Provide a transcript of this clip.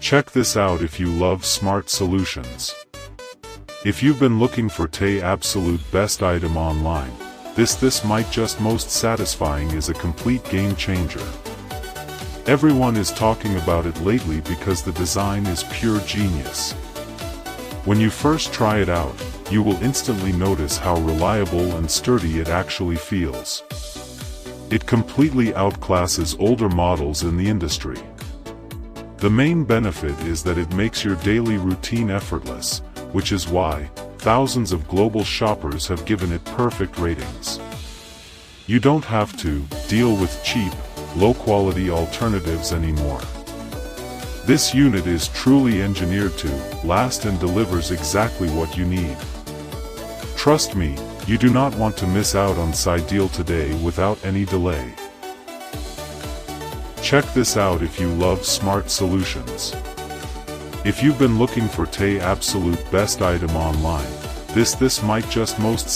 Check this out if you love smart solutions. If you've been looking for the absolute best item online, this might just most satisfying is a complete game changer. Everyone is talking about it lately because the design is pure genius. When you first try it out, you will instantly notice how reliable and sturdy it actually feels. It completely outclasses older models in the industry. The main benefit is that it makes your daily routine effortless, which is why thousands of global shoppers have given it perfect ratings. You don't have to deal with cheap, low-quality alternatives anymore. This unit is truly engineered to last and delivers exactly what you need. Trust me, you do not want to miss out on this deal today without any delay. Check this out if you love smart solutions. If you've been looking for the absolute best item online, this might just most